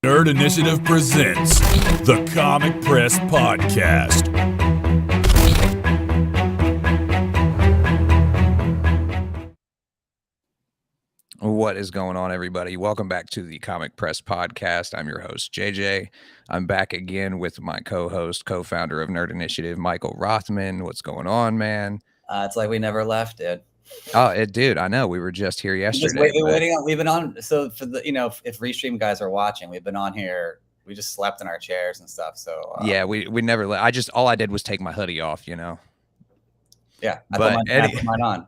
Nerd Initiative presents the Comic Press Podcast. What is going on, everybody? Welcome back to the Comic Press Podcast. I'm your host, JJ. I'm back again with my co-host, co-founder of Nerd Initiative, Michael Rothman. What's going on, man? It's like we never left, dude. Oh, dude, I know. We were just here yesterday. We've been on. So for the, if Restream guys are watching, we've been on here. We just slept in our chairs and stuff. So yeah, we never. All I did was take my hoodie off, Yeah, I put mine on.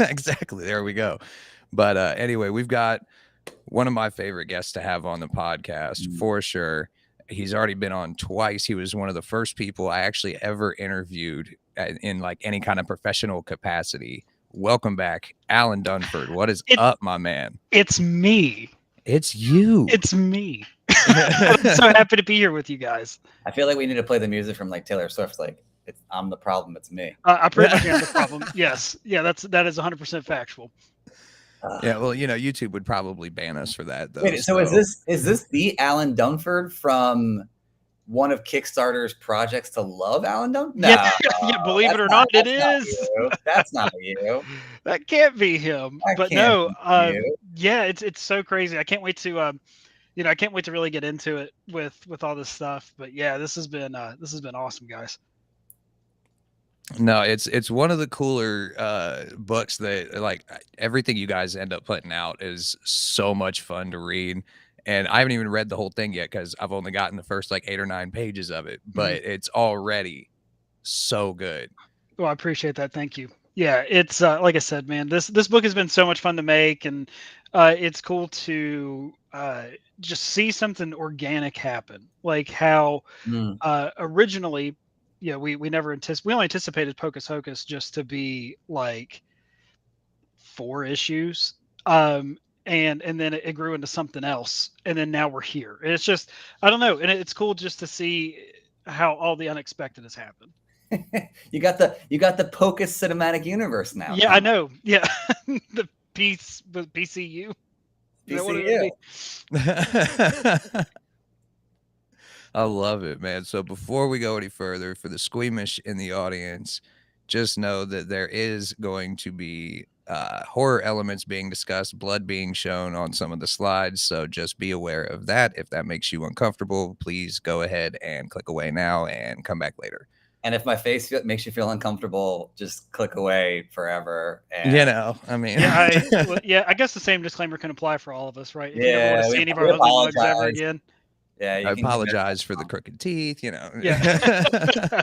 Exactly. There we go. But anyway, we've got one of my favorite guests to have on the podcast for sure. He's already been on twice. He was one of the first people I actually ever interviewed in like any kind of professional capacity. Welcome back, Alan Dunford. What is up, my man? It's me. It's you. It's me. I'm so happy to be here with you guys. I feel like we need to play the music from like Taylor Swift. Like, I'm the problem. It's me. I pretty much am the problem. Yes. Yeah, that is 100% factual. Yeah, well, YouTube would probably ban us for that, though. Wait, so is this the Alan Dunford from one of Kickstarter's projects to love Alan Dunford? No, yeah, believe it or not, it is. That's not you. That can't be him. Yeah, it's so crazy. I can't wait to I can't wait to really get into it with all this stuff. But yeah, this has been awesome, guys. No, it's one of the cooler books that, like, everything you guys end up putting out is so much fun to read. And I haven't even read the whole thing yet because I've only gotten the first like 8 or 9 pages of it, but it's already so good. Well, I appreciate that. Thank you. Yeah, it's like I said, man, this book has been so much fun to make, and it's cool to just see something organic happen, like how originally. Yeah, we only anticipated Pocus Hocus just to be like 4 issues, and then it grew into something else, and then now we're here. And it's just, I don't know, and it's cool just to see how all the unexpected has happened. You got the Pocus cinematic universe now. Yeah, I know. Yeah, the PCU. PCU. I love it, man. So before we go any further, for the squeamish in the audience, just know that there is going to be horror elements being discussed, blood being shown on some of the slides. So just be aware of that. If that makes you uncomfortable, please go ahead and click away now and come back later. And if my face makes you feel uncomfortable, just click away forever. And I mean, I guess the same disclaimer can apply for all of us, right? If you don't want to see any of our ugly mugs ever again. Yeah, I apologize for the crooked teeth, Yeah.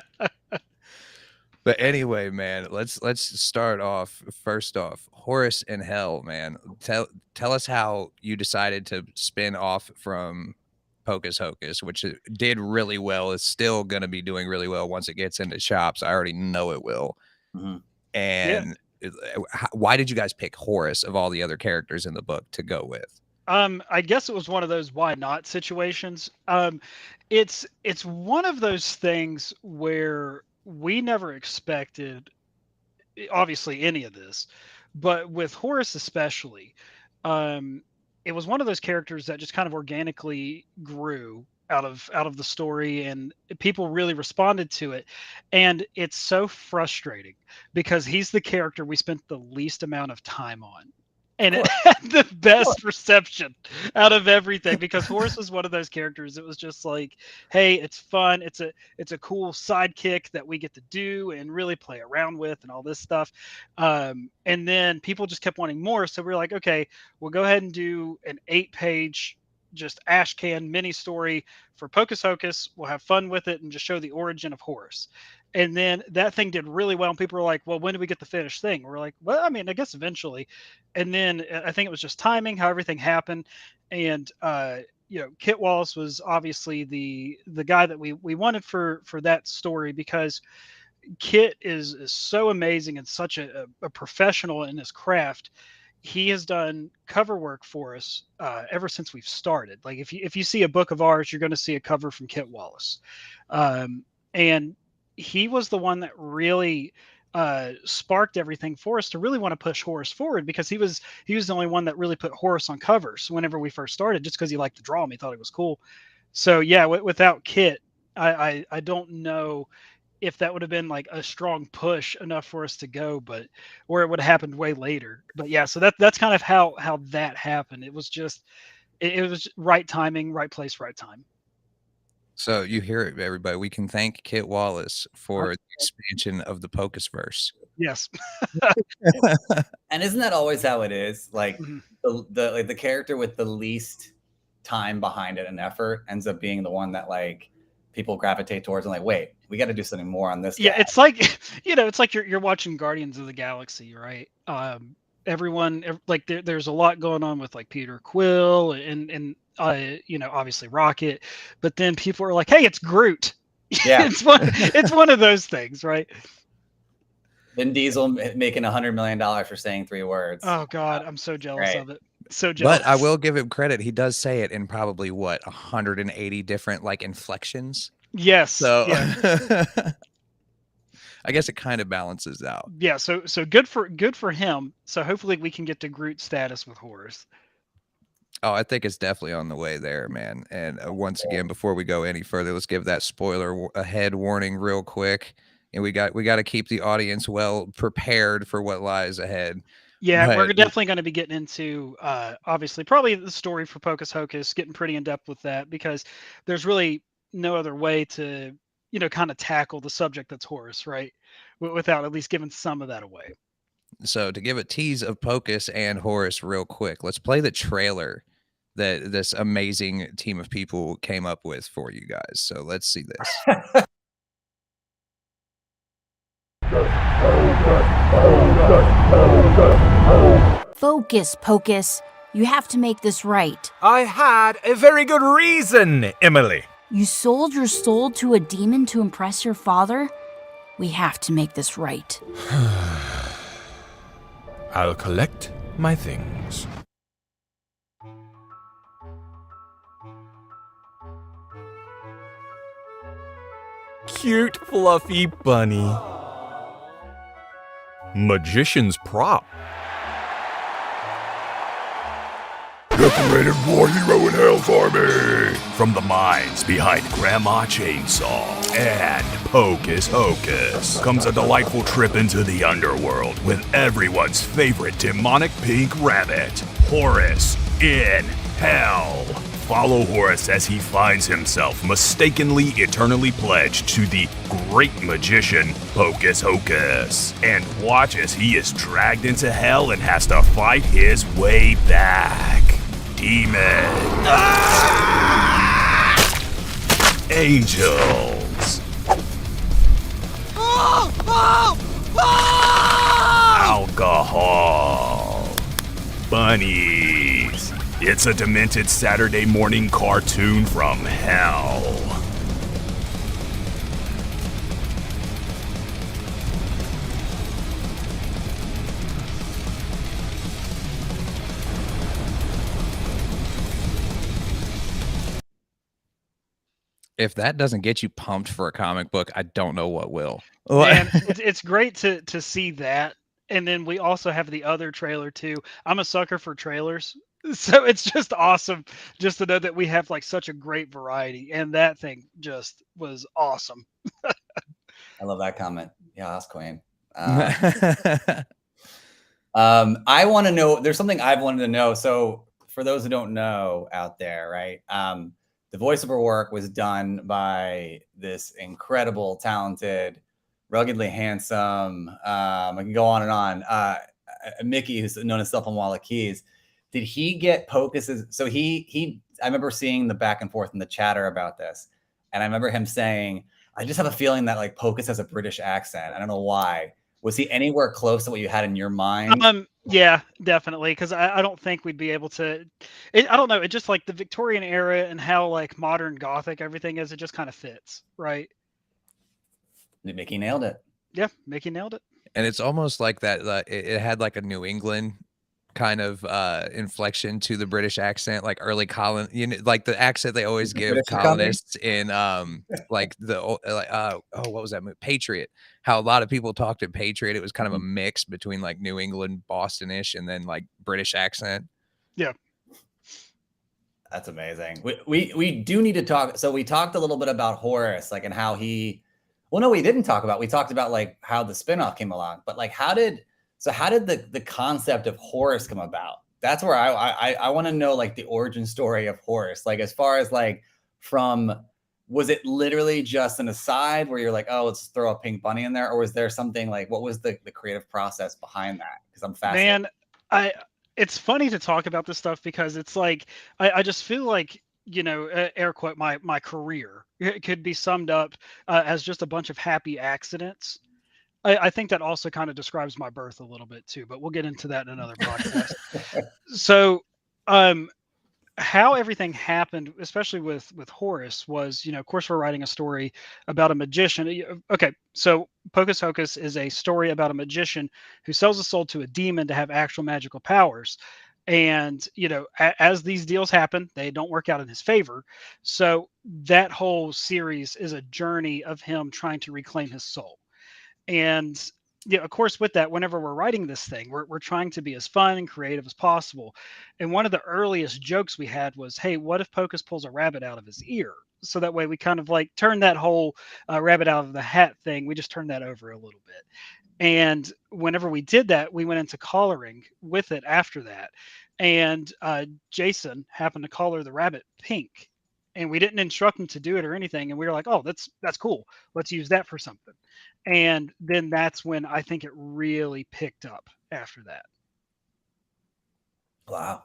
But anyway, man, let's start off. First off, Horus in Hell, man. Tell us how you decided to spin off from Pocus Hocus, which it did really well. It's still going to be doing really well once it gets into shops. I already know it will. And why did you guys pick Horus of all the other characters in the book to go with? I guess it was one of those why not situations. It's one of those things where we never expected, obviously, any of this, but with Horus especially, it was one of those characters that just kind of organically grew out of the story, and people really responded to it. And it's so frustrating because he's the character we spent the least amount of time on. And it had the best reception out of everything, because Horus was one of those characters. It was just like, hey, it's fun. It's a cool sidekick that we get to do and really play around with and all this stuff. And then people just kept wanting more. So we were like, okay, we'll go ahead and do an 8-page just ash can mini story for Pocus Hocus. We'll have fun with it and just show the origin of Horus. And then that thing did really well. And people were like, well, when do we get the finished thing? We're like, well, I mean, I guess eventually. And then I think it was just timing, how everything happened. And, Kit Wallace was obviously the guy that we wanted for that story, because Kit is so amazing and such a professional in his craft. He has done cover work for us ever since we've started. Like if you see a book of ours, you're going to see a cover from Kit Wallace. And he was the one that really sparked everything for us to really want to push Horus forward, because he was the only one that really put Horus on covers whenever we first started, just because he liked to draw him. He thought it was cool. So yeah, without Kit, I don't know if that would have been like a strong push enough for us to go, but or it would have happened way later. But yeah, so that's kind of how that happened. It was just it was right timing, right place, right time. So you hear it, everybody. We can thank Kit Wallace for the expansion of the Pocus verse. Yes. And isn't that always how it is? Like Mhm. the character with the least time behind it and effort ends up being the one that like people gravitate towards and like, wait, we got to do something more on this Yeah, guy. it's like it's like you're watching Guardians of the Galaxy, right? Like there's a lot going on with like Peter Quill and obviously Rocket, but then people are like, hey, it's Groot. Yeah. it's one of those things, right? Vin Diesel making $100 million for saying 3 words. Oh God, I'm so jealous of it. So jealous. But I will give him credit. He does say it in probably 180 different like inflections. Yes. So Yeah. I guess it kind of balances out. Yeah. So good for him. So hopefully we can get to Groot status with Horus. Oh, I think it's definitely on the way there, man. And once again, before we go any further, let's give that spoiler ahead warning real quick. And we got to keep the audience well prepared for what lies ahead. Yeah, But we're definitely going to be getting into obviously probably the story for Pocus Hocus, getting pretty in depth with that, because there's really no other way to kind of tackle the subject that's Horus, right? Without at least giving some of that away. So to give a tease of Pocus and Horus real quick, let's play the trailer that this amazing team of people came up with for you guys. So let's see this. Focus, Pocus. You have to make this right. I had a very good reason, Emily. You sold your soul to a demon to impress your father? We have to make this right. I'll collect my things. Cute, fluffy bunny. Magician's prop. Decorated war hero in Hell's army. From the minds behind Grandma Chainsaw and Pocus Hocus comes a delightful trip into the underworld with everyone's favorite demonic pink rabbit, Horus in Hell. Follow Horus as he finds himself mistakenly eternally pledged to the great magician Pocus Hocus, and watch as he is dragged into hell and has to fight his way back. Demons. Angels. Alcohol. Bunnies. It's a demented Saturday morning cartoon from hell. If that doesn't get you pumped for a comic book, I don't know what will. And it's great to see that. And then we also have the other trailer too. I'm a sucker for trailers, so it's just awesome just to know that we have like such a great variety. And that thing just was awesome. I love that comment. Yeah, that's Queen. I want to know. There's something I've wanted to know. So for those who don't know out there, right? The voiceover work was done by this incredible, talented, ruggedly handsome. I can go on and on. Mickey, who's known as Self on Walla Keys. Did he get Pocus's? So he. I remember seeing the back and forth in the chatter about this, and I remember him saying, "I just have a feeling that like Pocus has a British accent. I don't know why." Was he anywhere close to what you had in your mind? Yeah, definitely. Because I don't think we'd be able to. I don't know. It just like the Victorian era and how like modern Gothic everything is. It just kind of fits, right? Mickey nailed it. Yeah, Mickey nailed it. And it's almost like that. It had like a New England kind of inflection to the British accent, like early like the accent they always give British coming? colonists in like what was that movie? Patriot. How a lot of people talked in Patriot. It was kind of a mix between like New England, Boston-ish, and then like British accent. Yeah. That's amazing. We do need to talk. So we talked a little bit about Horus, like, and how he. Well, no, we didn't talk about. We talked about like how the spinoff came along, but like how did the concept of Horus come about? That's where I want to know, like, the origin story of Horus. Like, as far as like was it literally just an aside where you're like, oh, let's throw a pink bunny in there, or was there something like, what was the creative process behind that? Because I'm fascinated. Man, it's funny to talk about this stuff because it's like I just feel like, you know, air quote, my career, it could be summed up as just a bunch of happy accidents. I think that also kind of describes my birth a little bit too, but we'll get into that in another podcast. So how everything happened, especially with Horus, was, you know, of course, we're writing a story about a magician. Okay, so Pocus Hocus is a story about a magician who sells a soul to a demon to have actual magical powers. And, you know, as these deals happen, they don't work out in his favor. So that whole series is a journey of him trying to reclaim his soul. And yeah, of course, with that, whenever we're writing this thing, we're trying to be as fun and creative as possible. And one of the earliest jokes we had was, hey, what if Pocus pulls a rabbit out of his ear? So that way we kind of like turn that whole rabbit out of the hat thing. We just turned that over a little bit. And whenever we did that, we went into coloring with it after that. And Jason happened to color the rabbit pink. And we didn't instruct him to do it or anything. And we were like, oh, that's cool. Let's use that for something. And then that's when I think it really picked up after that. Wow.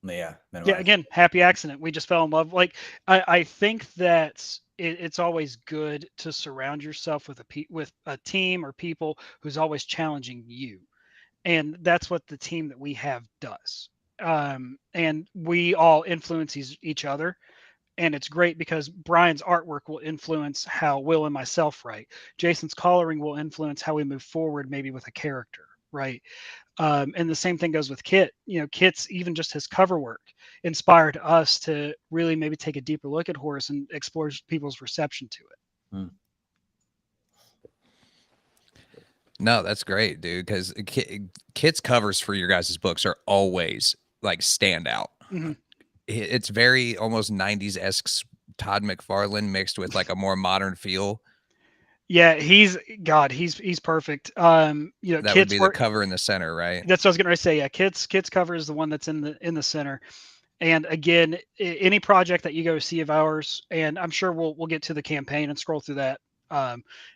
Yeah. Yeah. Again, happy accident. We just fell in love. Like, I think that it's always good to surround yourself with a team or people who's always challenging you. And that's what the team that we have does. And we all influence each other. And it's great because Brian's artwork will influence how Will and myself write. Jason's coloring will influence how we move forward, maybe with a character, right? And the same thing goes with Kit. You know, Kit's, even just his cover work, inspired us to really maybe take a deeper look at Horus and explore people's reception to it. No, that's great, dude. Because Kit's covers for your guys' books are always like stand out. Mm-hmm. It's very almost 90s-esque Todd McFarlane mixed with like a more modern feel. Yeah, he's perfect. You know, that would be the cover in the center, right? That's what I was going to say. Yeah, Kit's cover is the one that's in the center. And again, any project that you go see of ours, and I'm sure we'll get to the campaign and scroll through that.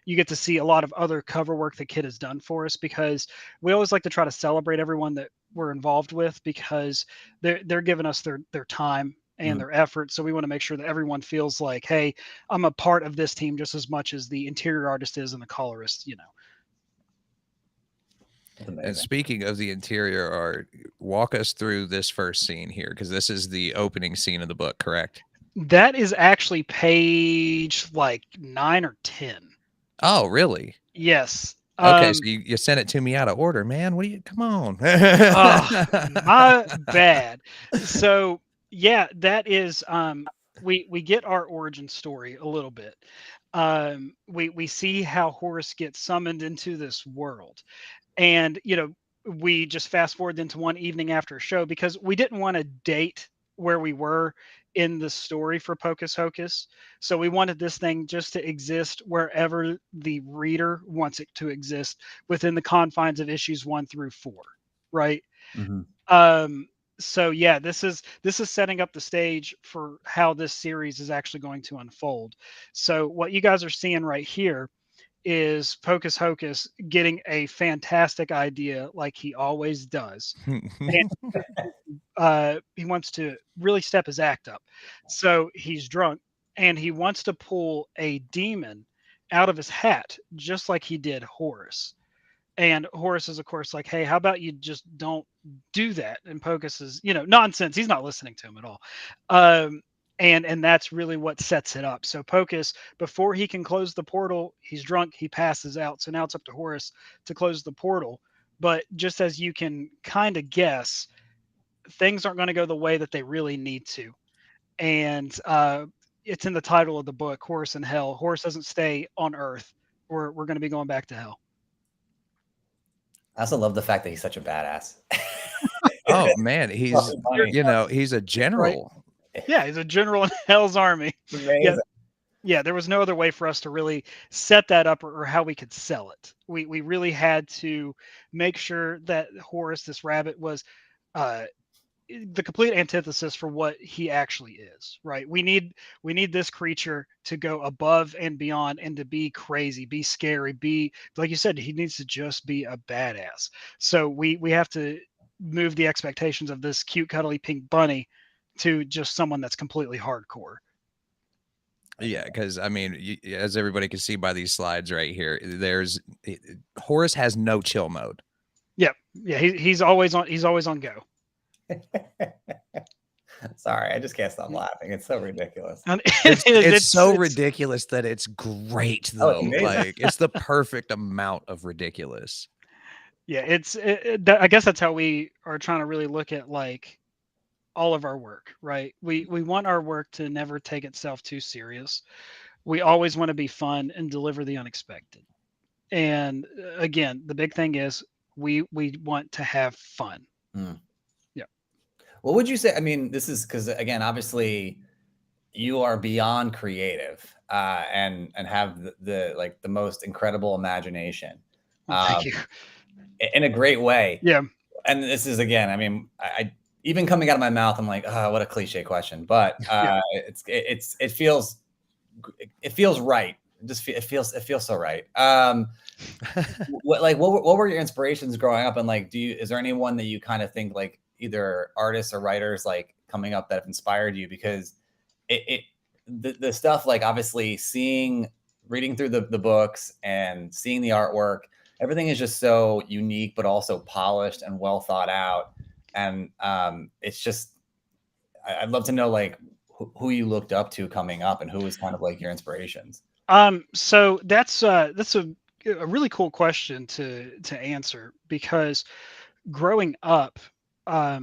You get to see a lot of other cover work that Kit has done for us, because we always like to try to celebrate everyone that we're involved with, because they're giving us their time and their effort. So we want to make sure that everyone feels like, hey, I'm a part of this team just as much as the interior artist is and the colorist, you know. And speaking of the interior art, walk us through this first scene here, because this is the opening scene of the book, correct? That is actually page like 9 or 10. Oh, really? Yes. Okay, so you sent it to me out of order, man. What do you? Come on. My bad. So yeah, that is we get our origin story a little bit. We see how Horus gets summoned into this world, and you know, we just fast forward into one evening after a show, because we didn't want to date where we were in the story for Pocus Hocus. So we wanted this thing just to exist wherever the reader wants it to exist, within the confines of issues 1 through 4. Right. So yeah, this is setting up the stage for how this series is actually going to unfold. So what you guys are seeing right here is Pocus Hocus getting a fantastic idea, like he always does. And he wants to really step his act up. So he's drunk and he wants to pull a demon out of his hat, just like he did Horus. And Horus is, of course, like, hey, how about you just don't do that? And Pocus is, you know, nonsense. He's not listening to him at all. And that's really what sets it up. So Pocus, before he can close the portal, he's drunk, he passes out. So now it's up to Horus to close the portal. But just as you can kind of guess, things aren't going to go the way that they really need to. And it's in the title of the book, Horus in Hell. Horus doesn't stay on Earth. We're going to be going back to hell. I also love the fact that he's such a badass. Oh man, he's funny. he's a general. Yeah, he's a general in Hell's army. Amazing. Yeah, there was no other way for us to really set that up or how we could sell it. We really had to make sure that Horus, this rabbit, was the complete antithesis for what he actually is, right? We need this creature to go above and beyond and to be crazy, be scary, be, like you said, he needs to just be a badass. So we have to move the expectations of this cute, cuddly pink bunny to just someone that's completely hardcore. Yeah, because I mean, as everybody can see by these slides right here, Horus has no chill mode. Yeah, he's always on go. Sorry, I just can't stop laughing. It's so ridiculous. And It's so ridiculous that it's great though. amazing. Like it's the perfect amount of ridiculous. Yeah, I guess that's how we are trying to really look at like all of our work, right? We want our work to never take itself too serious. We always want to be fun and deliver the unexpected. And again, the big thing is we want to have fun. Yeah. What would you say? I mean, this is because again, obviously, you are beyond creative and have the most incredible imagination. Thank you. In a great way. Yeah. And this is again, I mean, I even coming out of my mouth, I'm like, oh, what a cliche question, but it feels right. It feels so right. What were your inspirations growing up, and like, is there anyone that you kind of think like either artists or writers like coming up that have inspired you? Because the stuff, like obviously reading through the books and seeing the artwork, everything is just so unique, but also polished and well thought out. And it's just, I'd love to know like who you looked up to coming up and who was kind of like your inspirations. So that's a really cool question to answer, because growing up, I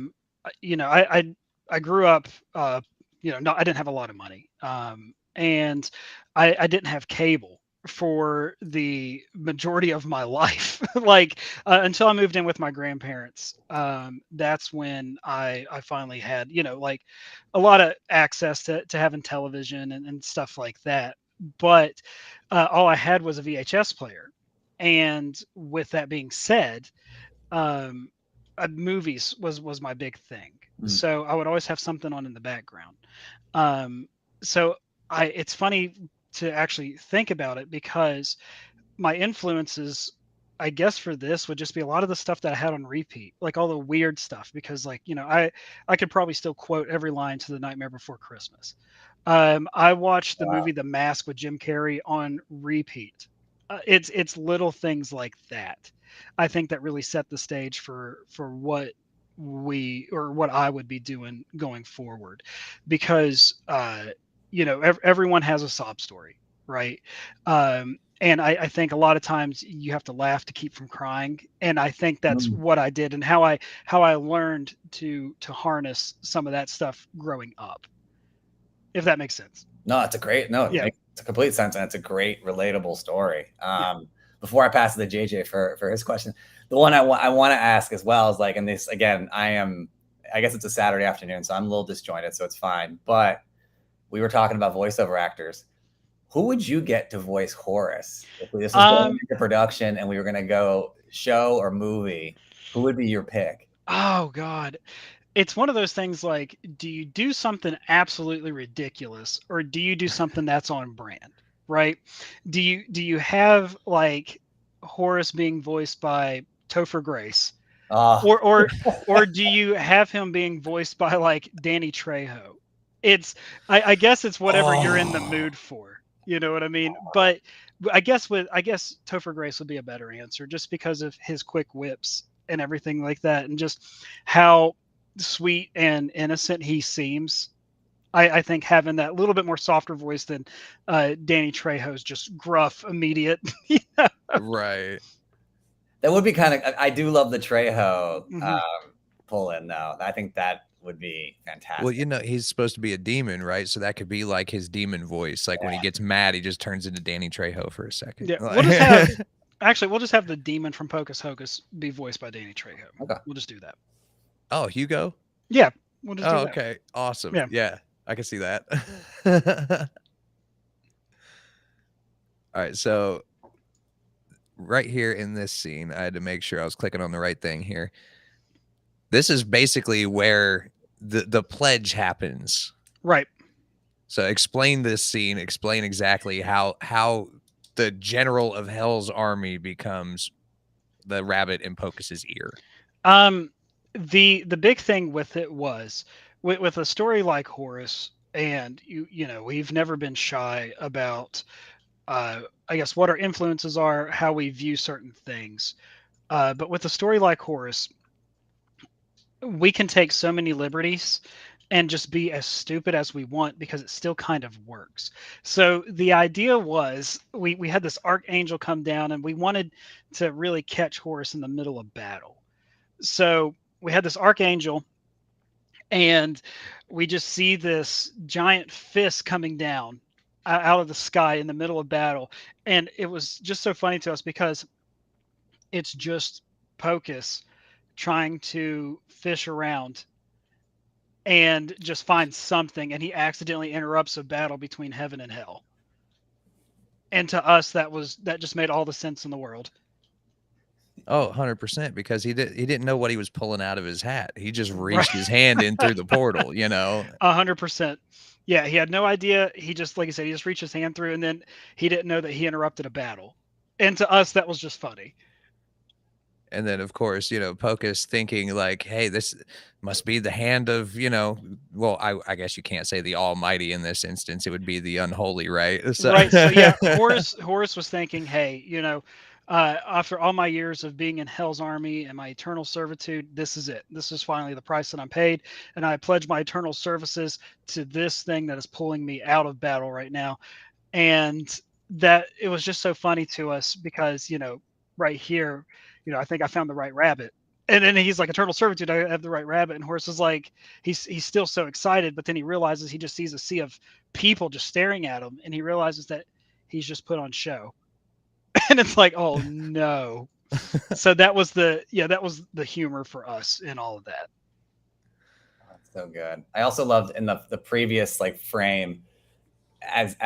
grew up, I didn't have a lot of money, and I didn't have cable for the majority of my life. Like until I moved in with my grandparents, that's when I finally had, like a lot of access to having television and stuff like that. But all I had was a VHS player. And with that being said, movies was my big thing. So I would always have something on in the background. It's funny to actually think about it, because my influences, I guess, for this would just be a lot of the stuff that I had on repeat, like all the weird stuff, because like, I could probably still quote every line to The Nightmare Before Christmas. I watched the movie The Mask with Jim Carrey on repeat. It's little things like that, I think, that really set the stage for what what I would be doing going forward, because everyone has a sob story, right? And I think a lot of times you have to laugh to keep from crying, and I think that's what I did, and how I learned to harness some of that stuff growing up, if that makes sense. No, it's it makes complete sense, and it's a great relatable story. Before I pass it to JJ for his question, the one I want to ask as well is like, and this again, I guess it's a Saturday afternoon, so I'm a little disjointed, so it's fine. But we were talking about voiceover actors. Who would you get to voice Horus if this was going into production and we were going to go show or movie? Who would be your pick? Oh God. It's one of those things like, do you do something absolutely ridiculous, or do you do something that's on brand, right? Do you have like Horus being voiced by Topher Grace, or do you have him being voiced by like Danny Trejo? I guess it's whatever you're in the mood for. You know what I mean? But I guess Topher Grace would be a better answer, just because of his quick whips and everything like that, and just how sweet and innocent he seems. I think having that little bit more softer voice than Danny Trejo's just gruff, immediate. Right. That would be kind of. I do love the Trejo Mhm. pull in though. I think that would be fantastic. Well, you know, he's supposed to be a demon, right? So that could be like his demon voice. Like when he gets mad, he just turns into Danny Trejo for a second. Yeah, Like- we'll just have actually we'll just have the demon from Pocus Hocus be voiced by Danny Trejo. Okay. We'll just do that. Oh, Hugo. Yeah, we'll just do Oh, that. okay. Awesome. Yeah. Yeah, I can see that. All right, so right here in this scene, I had to make sure I was clicking on the right thing here. This is basically where the pledge happens. Right. So explain this scene, explain exactly how the general of Hell's army becomes the rabbit in Pocus's ear. The big thing with it was with a story like Horus, and you know we've never been shy about I guess what our influences are, how we view certain things. But with a story like Horus, we can take so many liberties and just be as stupid as we want because it still kind of works. So the idea was we had this archangel come down and we wanted to really catch Horus in the middle of battle. So we had this archangel and we just see this giant fist coming down out of the sky in the middle of battle. And it was just so funny to us because it's just Pocus trying to fish around and just find something, and he accidentally interrupts a battle between heaven and hell. And to us, that just made all the sense in the world. Oh, 100%, because he didn't know what he was pulling out of his hat. He just reached his hand in through the portal, you know. 100%. Yeah, he had no idea. He just, like I said, he just reached his hand through, and then he didn't know that he interrupted a battle. And to us, that was just funny. And then, of course, you know, Pocus thinking like, hey, this must be the hand of, you know, well, I guess you can't say the Almighty in this instance. It would be the unholy, right? Right. So yeah, Horus was thinking, hey, you know, after all my years of being in Hell's army and my eternal servitude, this is it. This is finally the price that I'm paid, and I pledge my eternal services to this thing that is pulling me out of battle right now. And that it was just so funny to us because, you know, right here, you know, I think I found the right rabbit. And then he's like, eternal servitude, I have the right rabbit. And Horus is like, he's still so excited, but then he realizes he just sees a sea of people just staring at him, and he realizes that he's just put on show. And it's like, oh no. So that was the humor for us in all of that. That's so good. I also loved in the previous like frame, as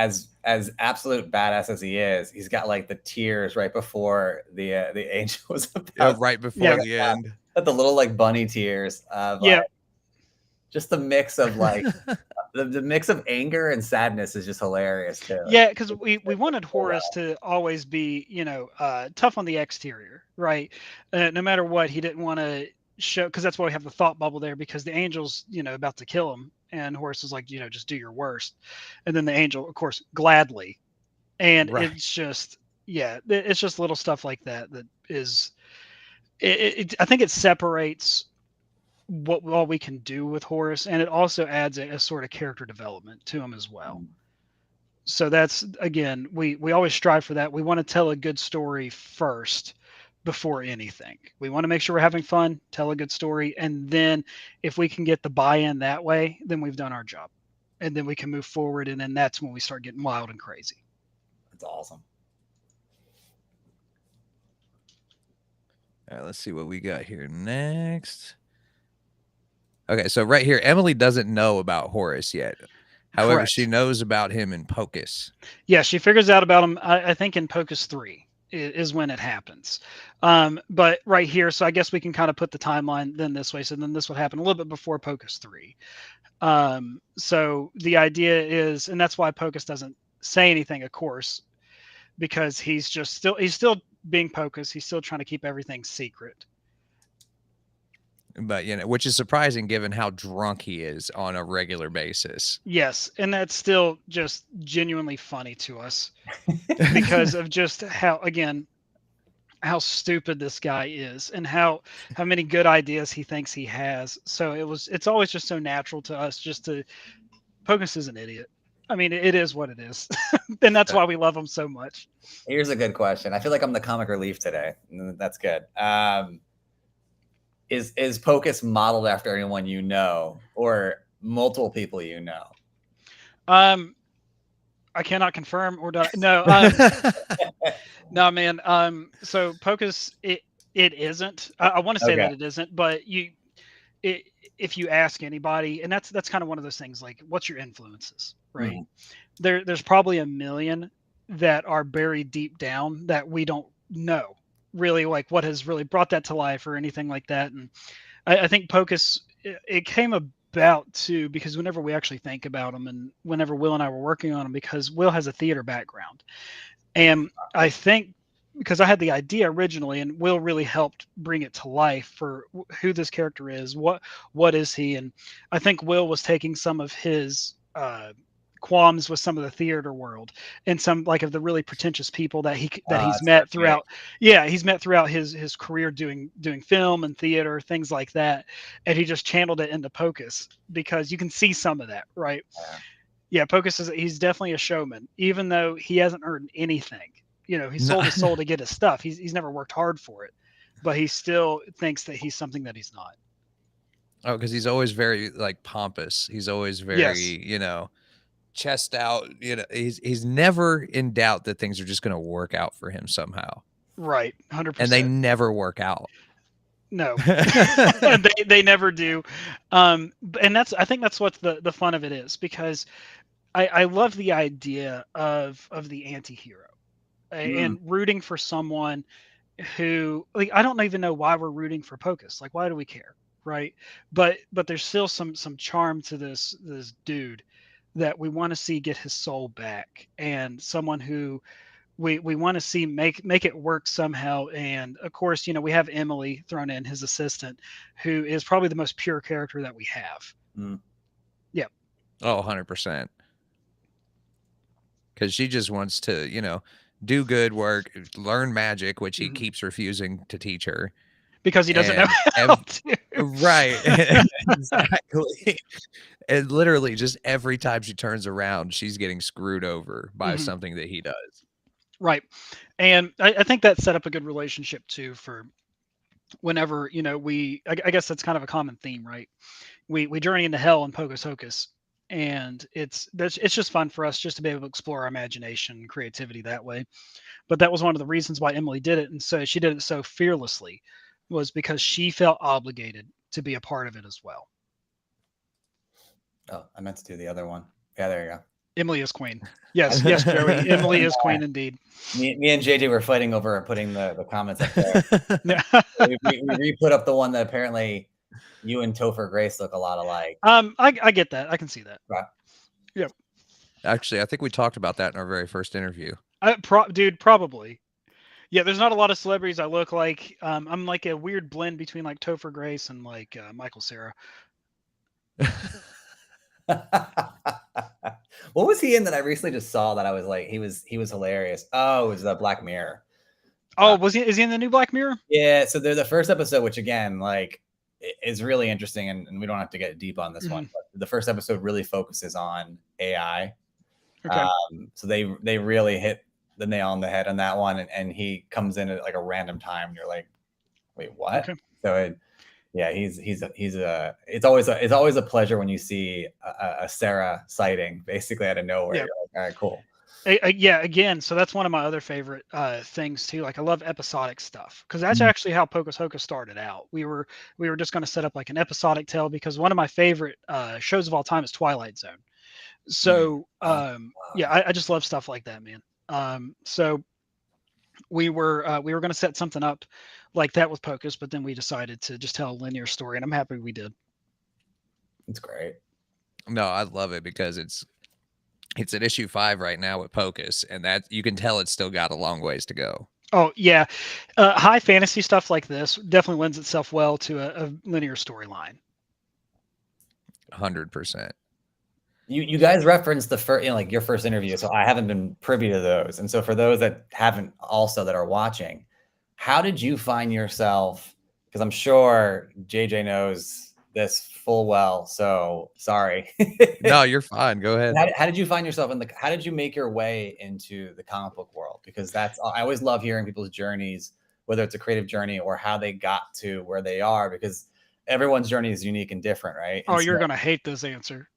absolute badass as he is, he's got like the tears right before the angel was about right before the end. The little like bunny tears of like, just the mix of like the mix of anger and sadness is just hilarious too. Yeah, because we wanted Horus to always be, you know, tough on the exterior, right? No matter what, he didn't want to show, because that's why we have the thought bubble there, because the angel's, you know, about to kill him, and Horus is like, you know, just do your worst, and then the angel, of course, gladly, and it's just, yeah, it's just little stuff like that is, I think it separates what all we can do with Horus, and it also adds a sort of character development to him as well. So that's, again, we always strive for that. We want to tell a good story first before anything. We want to make sure we're having fun, tell a good story, and then if we can get the buy-in that way, then we've done our job, and then we can move forward, and then that's when we start getting wild and crazy. That's awesome. All right, let's see what we got here next. Okay, so right here, Emily doesn't know about Horus yet. However, Correct. she knows about him in Pocus. Yeah, she figures out about him, I think in Pocus 3 is when it happens. But right here, so I guess we can kind of put the timeline then this way. So then this would happen a little bit before Pocus 3. So the idea is, and that's why Pocus doesn't say anything, of course, because he's still being Pocus. He's still trying to keep everything secret. But, you know, which is surprising given how drunk he is on a regular basis. Yes, and that's still just genuinely funny to us because of just how stupid this guy is and how many good ideas he thinks he has. So it's always just so natural to us just to Pocus is an idiot. I mean, it is what it is, and that's why we love them so much. Here's a good question. I feel like I'm the comic relief today. That's good. Is Pocus modeled after anyone you know, or multiple people you know? I cannot confirm or no. No, man. So Pocus, it isn't. I want to say Okay. that it isn't, but if you ask anybody, and that's kind of one of those things, like, what's your influences, right? There's probably a million that are buried deep down that we don't know really, like what has really brought that to life or anything like that. And I think Pocus, it came about too because whenever we actually think about them, and whenever Will and I were working on them, because Will has a theater background, and I think because I had the idea originally, and Will really helped bring it to life for who this character is, what is he, and I think Will was taking some of his qualms with some of the theater world and some like of the really pretentious people that he's met throughout. Yeah, he's met throughout his career doing film and theater, things like that, and he just channeled it into Pocus because you can see some of that, right? Yeah, Pocus he's definitely a showman, even though he hasn't earned anything. You know, he sold his soul to get his stuff. He's never worked hard for it, but he still thinks that he's something that he's not. Oh, because he's always very like pompous. He's always very, you know, chest out. You know, he's never in doubt that things are just going to work out for him somehow. Right, 100%. And they never work out. No, they never do. And I think that's what the fun of it is, because I love the idea of the anti-hero and rooting for someone who, like, I don't even know why we're rooting for Pocus. Like, why do we care, right? But there's still some charm to this dude that we want to see get his soul back, and someone who we want to see make it work somehow. And of course, you know, we have Emily thrown in, his assistant, who is probably the most pure character that we have. Yeah. Oh, 100%. Because she just wants to, you know, do good work, learn magic, which he keeps refusing to teach her because he doesn't know how to. Right. Exactly. And literally just every time she turns around, she's getting screwed over by something that he does. Right. And I think that set up a good relationship too, for whenever, you know, I guess that's kind of a common theme, right? We journey into hell in Pocus Hocus, and it's just fun for us just to be able to explore our imagination and creativity that way. But that was one of the reasons why Emily did it, and so she did it so fearlessly, was because she felt obligated to be a part of it as well. Oh, I meant to do the other one. Yeah, there you go. Emily is queen. Yes, Joey. Emily is queen indeed. Me and JJ were fighting over putting the comments up there. we re-put up the one that apparently you and Topher Grace look a lot alike. I get that. I can see that. Right. Yeah. Actually, I think we talked about that in our very first interview. Dude, probably. Yeah, there's not a lot of celebrities I look like. I'm like a weird blend between like Topher Grace and like Michael Cera. What was he in that I recently just saw that I was like, he was hilarious? Oh, it was the Black Mirror. Oh, is he in the new Black Mirror? Yeah, so they're the first episode, which again, like, is really interesting, and we don't have to get deep on this one, but the first episode really focuses on AI. Okay. So they really hit the nail on the head on that one, and he comes in at like a random time, and you're like, wait, what? Okay. So it's always a pleasure when you see a Sarah sighting basically out of nowhere. Yeah. You're like, all right, cool. Yeah, again, so that's one of my other favorite things too. Like, I love episodic stuff, because that's actually how Pocus Hocus started out. We were just going to set up like an episodic tale, because one of my favorite shows of all time is Twilight Zone. So yeah, I just love stuff like that, man. So we were going to set something up like that with Pocus, but then we decided to just tell a linear story, and I'm happy we did. It's great. No, I love it because it's at issue 5 right now with Pocus, and that you can tell it's still got a long ways to go. Oh yeah, high fantasy stuff like this definitely lends itself well to a linear storyline. 100%. You guys referenced the first, like your first interview, so I haven't been privy to those, and so for those that haven't, also that are watching, how did you find yourself? Because I'm sure JJ knows this full well, so sorry. No, you're fine. Go ahead. How did you find yourself how did you make your way into the comic book world? Because I always love hearing people's journeys, whether it's a creative journey or how they got to where they are, because everyone's journey is unique and different, right? Oh, And you're so, gonna hate this answer.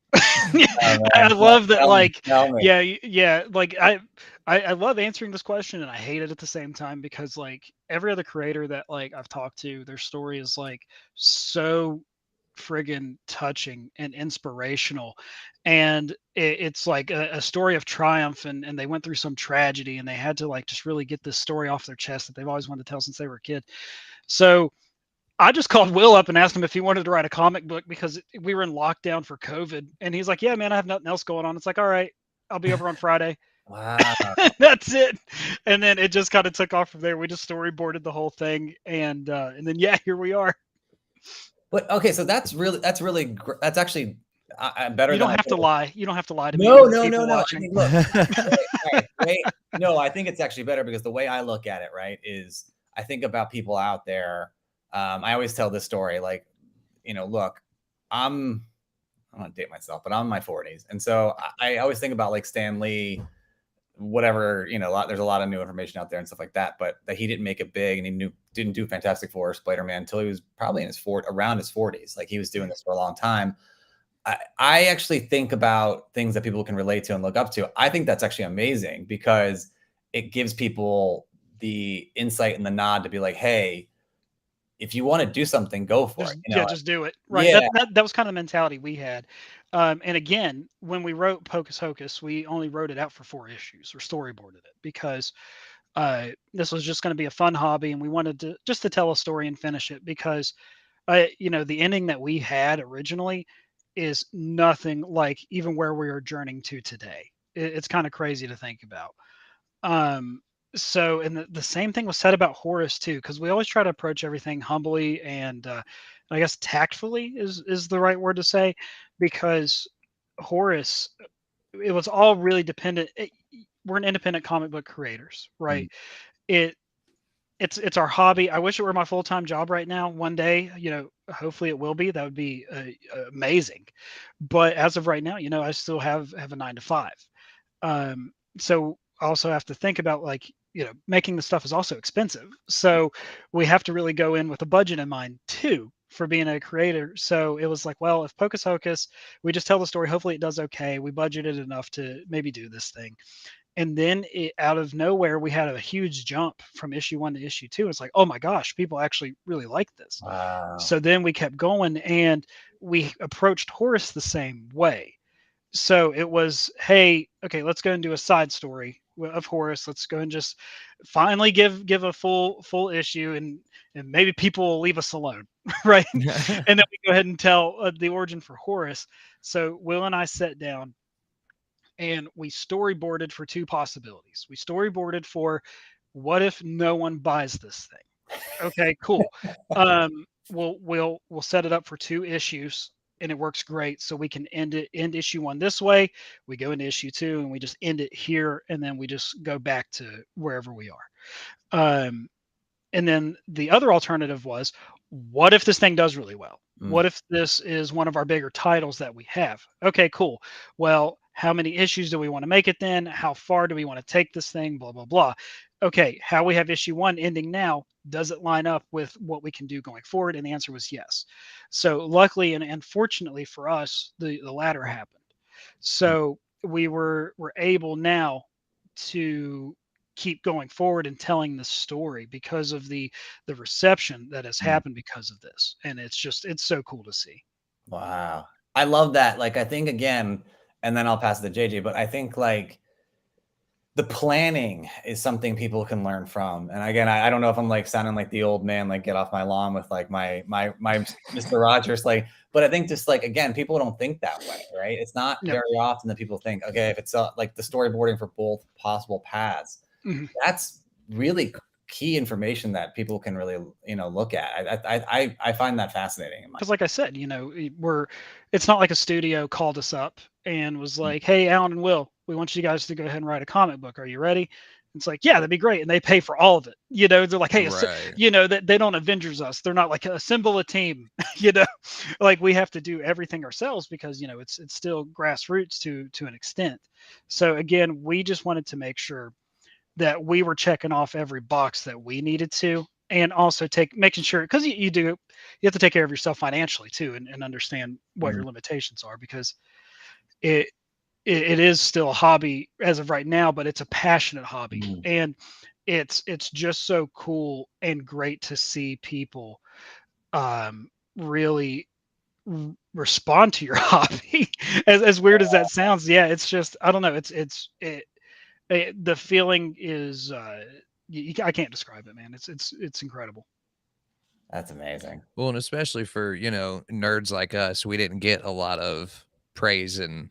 man, I love that. tell me. Yeah. Like I love answering this question, and I hate it at the same time, because like every other creator that like I've talked to, their story is like so friggin' touching and inspirational, and it's like a story of triumph, and they went through some tragedy, and they had to like just really get this story off their chest that they've always wanted to tell since they were a kid. So I just called Will up and asked him if he wanted to write a comic book, because we were in lockdown for COVID, and he's like, "Yeah, man, I have nothing else going on." It's like, "All right, I'll be over on Friday." Wow. That's it. And then it just kind of took off from there. We just storyboarded the whole thing, and then yeah, here we are. But okay, so that's actually better. You than don't have to lie. You don't have to lie to me. No. People I watching. think, look, I think it's actually better, because the way I look at it, right, is I think about people out there. I always tell this story, like, look, I'm gonna date myself, but I'm in my 40s, and so I always think about like Stan Lee, whatever, there's a lot of new information out there and stuff like that, but that he didn't make it big, and he didn't do Fantastic Four or Spider-Man until he was probably in around his 40s. Like, he was doing this for a long time. I actually think about things that people can relate to and look up to. I think that's actually amazing, because it gives people the insight and the nod to be like, hey, if you want to do something, go for it. Yeah, just do it. Right. Yeah. That was kind of the mentality we had. And again, when we wrote Pocus Hocus, we only wrote it out for 4 issues, or storyboarded it, because this was just going to be a fun hobby, and we wanted to tell a story and finish it, because the ending that we had originally is nothing like even where we are journeying to today. It's kind of crazy to think about. So, and the same thing was said about Horus too, because we always try to approach everything humbly, and I guess tactfully is the right word to say, because Horus, it was all really dependent. We're an independent comic book creators, right? It's our hobby. I wish it were my full-time job right now. One day, hopefully it will be. That would be amazing. But as of right now, I still have a 9 to 5. So I also have to think about, like, making the stuff is also expensive. So we have to really go in with a budget in mind too for being a creator. So it was like, well, if Pocus Hocus, we just tell the story, hopefully it does okay. We budgeted enough to maybe do this thing. And then out of nowhere, we had a huge jump from issue 1 to issue 2. It's like, oh my gosh, people actually really like this. Wow. So then we kept going, and we approached Horus the same way. So it was, hey, okay, let's go and do a side story of Horus. Let's go and just finally give a full issue, and maybe people will leave us alone, right? And then we go ahead and tell the origin for Horus. So Will and I sat down, and we storyboarded for 2 possibilities. We storyboarded for, what if no one buys this thing? Okay, cool. We'll set it up for 2 issues, and it works great. So we can end issue 1 this way. We go into issue 2, and we just end it here, and then we just go back to wherever we are. And then the other alternative was, what if this thing does really well? What if this is one of our bigger titles that we have? Okay, cool. Well, how many issues do we want to make it then? How far do we want to take this thing? Blah, blah, blah. Okay, how we have issue 1 ending now, does it line up with what we can do going forward? And the answer was yes. So luckily and unfortunately for us, the latter happened. So we're able now to keep going forward and telling the story because of the reception that has happened because of this. And it's so cool to see. Wow. I love that. Like, I think, again, and then I'll pass it to JJ, but I think, like, the planning is something people can learn from. And again, I don't know if I'm like sounding like the old man, like get off my lawn with like my Mr. Rogers, like, but I think just like, again, people don't think that way, right? It's not very often that people think, okay, if it's like the storyboarding for both possible paths, that's really key information that people can really, look at. I find that fascinating. Because like I said, it's not like a studio called us up and was like, hey, Alan and Will, we want you guys to go ahead and write a comic book. Are you ready? It's like, yeah, that'd be great. And they pay for all of it. You know, they're like, hey, Right. you know, that they don't Avengers us. They're not like assemble a team, you know, like we have to do everything ourselves because, you know, it's still grassroots to an extent. So again, we just wanted to make sure that we were checking off every box that we needed to, and also making sure, because you have to take care of yourself financially too, and understand what your limitations are, because it it is still a hobby as of right now, but it's a passionate hobby, and it's just so cool and great to see people really respond to your hobby. As weird as that sounds, yeah, it's just, I don't know, the feeling is I can't describe it, man. It's incredible. That's amazing. Well, and especially for, you know, nerds like us, we didn't get a lot of praise and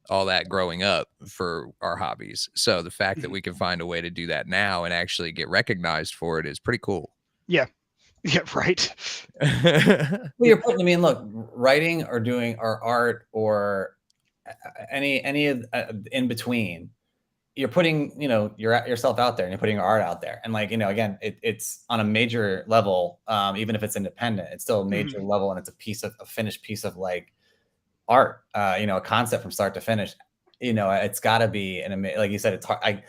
all that growing up for our hobbies. So the fact that we can find a way to do that now and actually get recognized for it is pretty cool. Yeah. Yeah, right. Well, you're putting, I mean, look, writing or doing or art or any of in between, you're putting, you know, yourself out there, and you're putting your art out there. And like, you know, again, it's on a major level. Even if it's independent, it's still a major level, and it's a finished piece of like art, you know, a concept from start to finish. You know, it's got to be like you said, it's hard.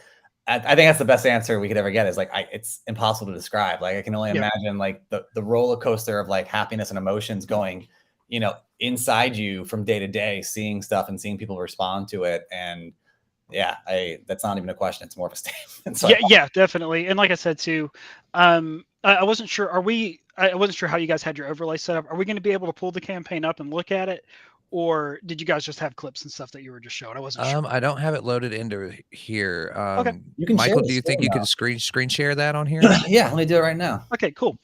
I think that's the best answer we could ever get, is like, it's impossible to describe. Like, I can only imagine like the roller coaster of like happiness and emotions going, you know, inside you from day to day, seeing stuff and seeing people respond to it. And yeah, that's not even a question. It's more of a statement. So yeah, definitely. And like I said too, I wasn't sure. I wasn't sure how you guys had your overlay set up. Are we going to be able to pull the campaign up and look at it, or did you guys just have clips and stuff that you were just showing? I wasn't sure. I don't have it loaded into here. Okay. You can Michael, share do you think you could screen share that on here? Yeah, let me do it right now. Okay, cool.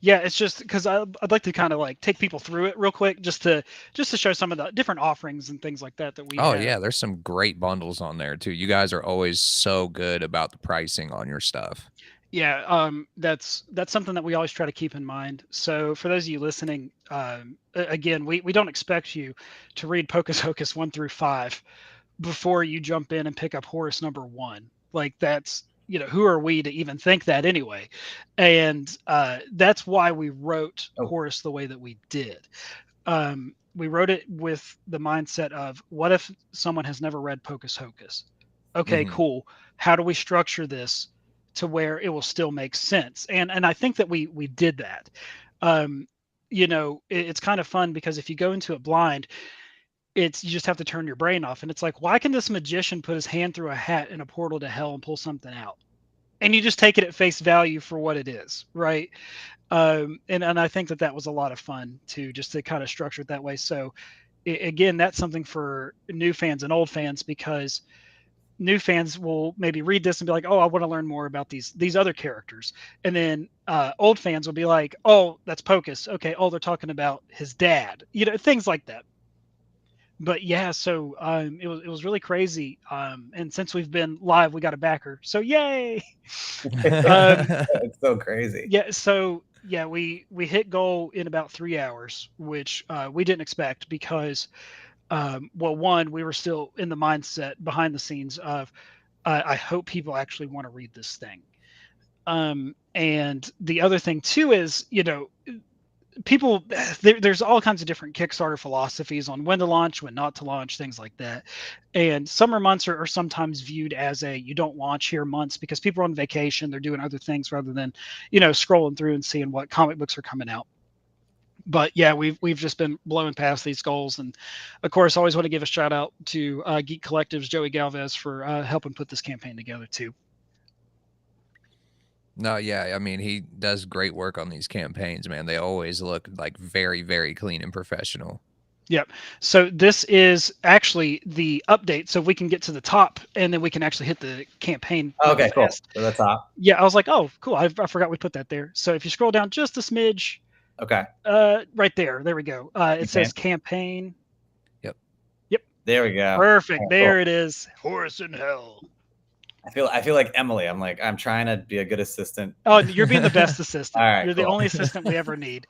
Yeah, it's just because I'd like to kind of like take people through it real quick, just to show some of the different offerings and things like that we Oh have. yeah, there's some great bundles on there too. You guys are always so good about the pricing on your stuff. Yeah, that's something that we always try to keep in mind. So for those of you listening, again, we don't expect you to read Pocus Hocus 1 through 5 before you jump in and pick up Horus number 1. Like, that's, you know, who are we to even think that anyway? And that's why we wrote Horus the way that we did. We wrote it with the mindset of, what if someone has never read Pocus Hocus? Okay, cool. How do we structure this to where it will still make sense? And I think that we did that. You know, it's kind of fun because if you go into it blind, you just have to turn your brain off. And it's like, why can this magician put his hand through a hat in a portal to hell and pull something out? And you just take it at face value for what it is, right? And I think that was a lot of fun to kind of structure it that way. So again, that's something for new fans and old fans, because new fans will maybe read this and be like, oh, I want to learn more about these other characters. And then old fans will be like, oh, that's Pocus. Okay. Oh, they're talking about his dad, you know, things like that. But yeah, so it was really crazy. And since we've been live, we got a backer. So yay. It's so crazy. Yeah. So yeah, we hit goal in about 3 hours, which we didn't expect, because well, one, we were still in the mindset behind the scenes of, I hope people actually want to read this thing. And the other thing too is, you know, people, there's all kinds of different Kickstarter philosophies on when to launch, when not to launch, things like that. And summer months are sometimes viewed as you don't launch here months, because people are on vacation, they're doing other things rather than, you know, scrolling through and seeing what comic books are coming out. But yeah, we've just been blowing past these goals. And of course, I always want to give a shout out to Geek Collective's Joey Galvez for helping put this campaign together too. No, yeah, I mean, he does great work on these campaigns, man. They always look like very, very clean and professional. Yep. So this is actually the update. So we can get to the top, and then we can actually hit the campaign. Okay, cool. To the top. Yeah, I was like, oh, cool. I forgot we put that there. So if you scroll down just a smidge. Okay. Right there. There we go. It says campaign. Yep. There we go. Perfect. There it is. Horus in Hell. I feel like Emily. I'm trying to be a good assistant. Oh, you're being the best assistant. All right, you're the only assistant we ever need.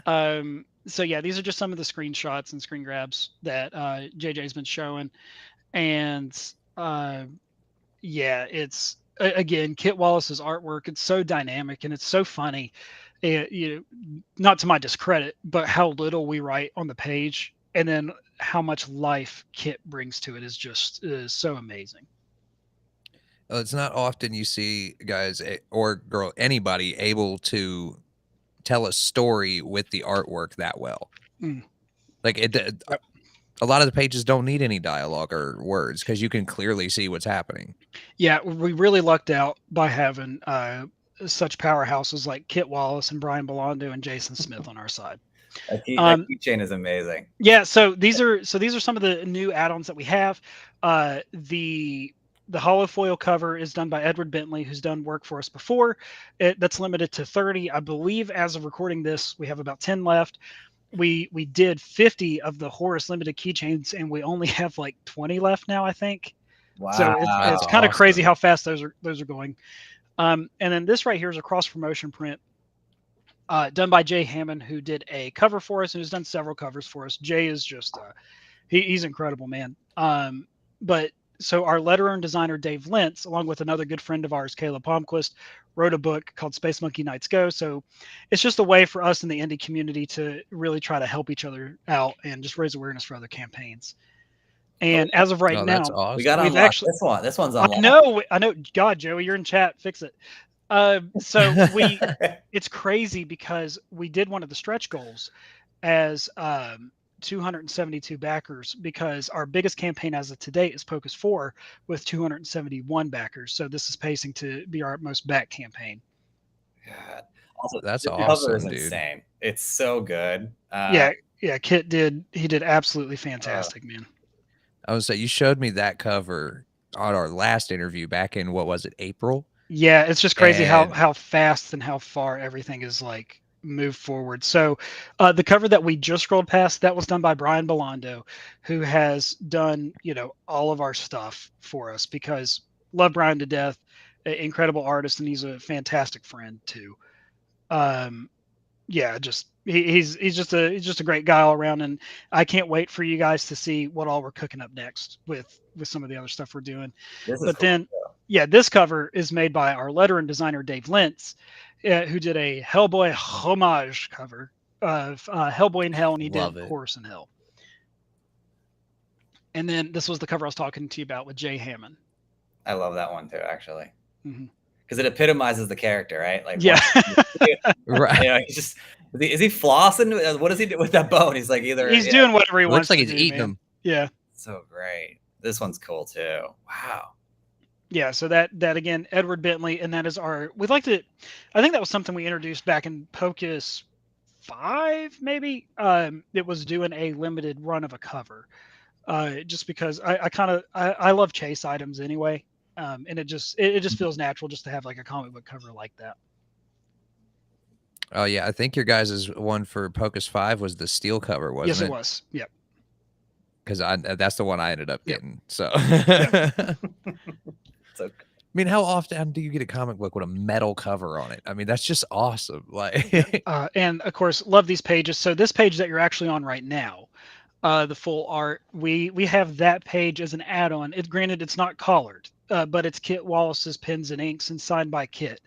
So yeah, these are just some of the screenshots and screen grabs that JJ's been showing. And yeah, it's again, Kit Wallace's artwork, it's so dynamic and it's so funny. Not to my discredit, but how little we write on the page, and then how much life Kit brings to it is so amazing. It's not often you see guys or girl, anybody able to tell a story with the artwork that well. Like a lot of the pages don't need any dialogue or words because you can clearly see what's happening. Yeah, we really lucked out by having such powerhouses like Kit Wallace and Brian Bellondo and Jason Smith on our side. That keychain is amazing. Yeah, so these are some of the new add-ons that we have. The holofoil cover is done by Edward Bentley, who's done work for us before. That's limited to 30. I believe as of recording this, we have about 10 left. We did 50 of the Horus limited keychains, and we only have like 20 left now, I think. Wow. So it's kind of crazy how fast those are going. And then this right here is a cross promotion print done by Jay Hammond, who did a cover for us and who's done several covers for us. Jay is just he's incredible, man. But so our letterer and designer Dave Lentz, along with another good friend of ours, Caleb Palmquist, wrote a book called Space Monkey Nights Go. So it's just a way for us in the indie community to really try to help each other out and just raise awareness for other campaigns. And as of right now, awesome. We got to unlock this one. This one's unlocked. I know. God, Joey, you're in chat. Fix it. So it's crazy because we did one of the stretch goals as 272 backers, because our biggest campaign as of today is Pocus 4 with 271 backers. So this is pacing to be our most backed campaign. God. Also, that's the awesome, cover is dude. insane. It's so good. Yeah, Kit did absolutely fantastic, man. I would say you showed me that cover on our last interview back in, what was it, April? Yeah, it's just crazy how fast and how far everything is like moved forward. So the cover that we just scrolled past, that was done by Brian Bellondo, who has done, all of our stuff for us, because love Brian to death, incredible artist, and he's a fantastic friend too. Yeah, just he's just a great guy all around, and I can't wait for you guys to see what all we're cooking up next with some of the other stuff we're doing. But then, yeah, this cover is made by our letterer and designer Dave Lentz, who did a Hellboy homage cover of Hellboy in Hell, and he did Horus in Hell. And then this was the cover I was talking to you about with Jay Hammond. I love that one too, actually. Because it epitomizes the character, right? Like, yeah, right. He's just is he flossing? What does he do with that bone? He's like he's doing whatever he wants. Looks like to he's do, eating man. them. Yeah, so great. This one's cool too. Wow. Yeah, so that again, Edward Bentley, and that is I think that was something we introduced back in Pocus 5, maybe. It was doing a limited run of a cover, just because I love chase items anyway. And it just feels natural just to have like a comic book cover like that. Oh yeah, I think your guys' one for Pocus 5 was the steel cover, wasn't it? Yes, it was. Yep. Because that's the one I ended up getting. So, So, I mean, how often do you get a comic book with a metal cover on it? I mean, that's just awesome. Like, and of course, love these pages. So this page that you're actually on right now, the full art, we have that page as an add-on. Granted, it's not collared, but it's Kit Wallace's pens and inks and signed by Kit.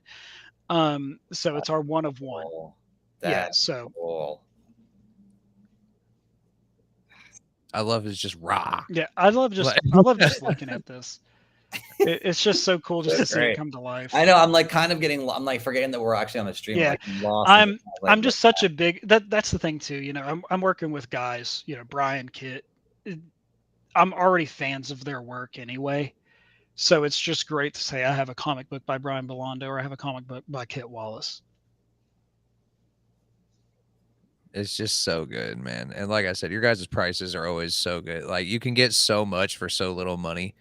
So it's our one of one. cool. Yeah. That's So cool. I love it's just raw. yeah, I love just looking at this. It's just so cool just to see it come to life. I know. I'm like kind of getting. I'm like forgetting that we're actually on the stream. Yeah. Like, lost I'm just such a big. That's the thing too. I'm working with guys. Brian, Kit. I'm already fans of their work anyway, so it's just great to say I have a comic book by Brian Bellondo or I have a comic book by Kit Wallace. It's just so good, man. And like I said, your guys' prices are always so good. Like, you can get so much for so little money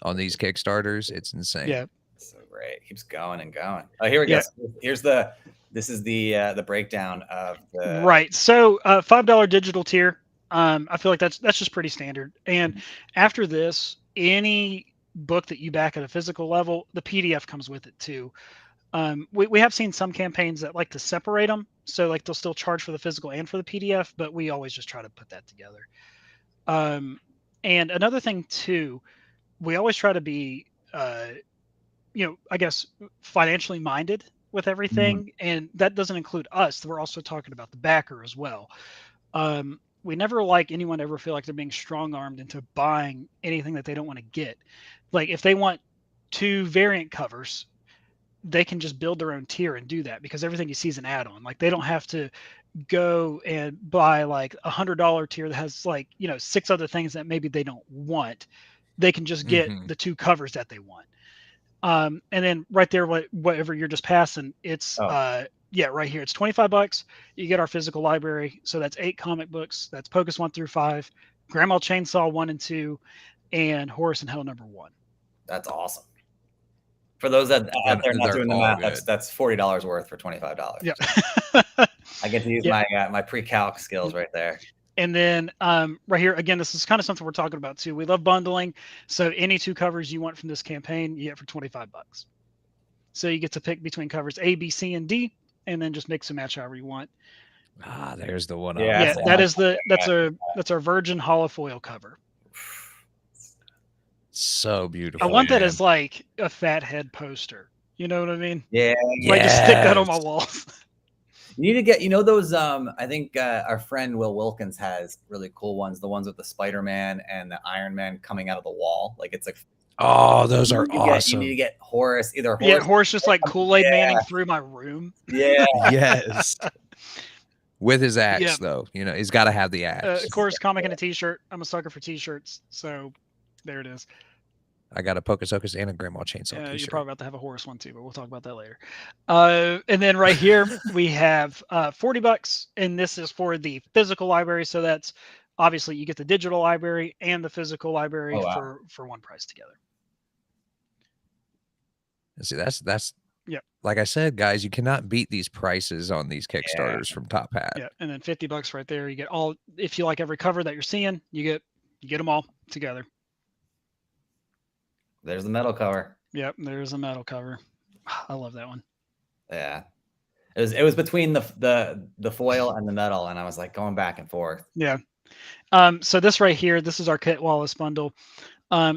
on these Kickstarters. It's insane. Yeah. So great. Keeps going and going. Oh, here we go. Here's this is the breakdown of the Right. So $5 digital tier. I feel like that's just pretty standard. And after this, any book that you back at a physical level, the PDF comes with it too. We have seen some campaigns that like to separate them. So like they'll still charge for the physical and for the PDF, but we always just try to put that together. And another thing too, we always try to be I guess financially minded with everything, and that doesn't include us. We're also talking about the backer as well. We never like anyone to ever feel like they're being strong armed into buying anything that they don't want to get. Like if they want 2 variant covers, they can just build their own tier and do that, because everything you see is an add-on. Like they don't have to go and buy like $100 tier that has like 6 other things that maybe they don't want. They can just get the 2 covers that they want. And then right there, whatever you're just passing, it's right here. It's $25. You get our physical library. So that's 8 comic books. That's Pocus 1 through 5, Grandma Chainsaw 1 and 2, and Horus in Hell #1. That's awesome. For those that out there not doing the math, that's $40 worth for $25. Yeah. I get to use my pre-calc skills right there. And then right here, again, this is kind of something we're talking about too. We love bundling. So any 2 covers you want from this campaign, you get for $25. So you get to pick between covers A, B, C, and D, and then just mix and match however you want. Ah, there's the one. Yeah, that's our Virgin holofoil cover. So beautiful. I want that as like a fat head poster. You know what I mean? Yeah. Like just stick that on my walls. You need to get, those, I think our friend Will Wilkins has really cool ones. The ones with the Spider-Man and the Iron Man coming out of the wall. Like it's like, oh, those are awesome. You need to get Horus, Horus just like Kool-Aid Manning through my room. Yeah. Yes. With his axe, though. He's got to have the axe. Of course, comic and a t-shirt. I'm a sucker for t-shirts. So there it is. I got a Pocus Hocus and a Grandma Chainsaw t-shirt. You're probably about to have a Horus one too, but we'll talk about that later. And then right here we have $40, and this is for the physical library. So that's obviously you get the digital library and the physical library for one price together. See, that's like I said, guys, you cannot beat these prices on these Kickstarters from Top Hat. Yeah, and then $50 right there. You get all. If you like every cover that you're seeing, you get them all together. There's the metal cover. Yep, there's a metal cover. I love that one. Yeah, it was between the foil and the metal, and I was like going back and forth. Yeah. So this right here, this is our Kit Wallace bundle.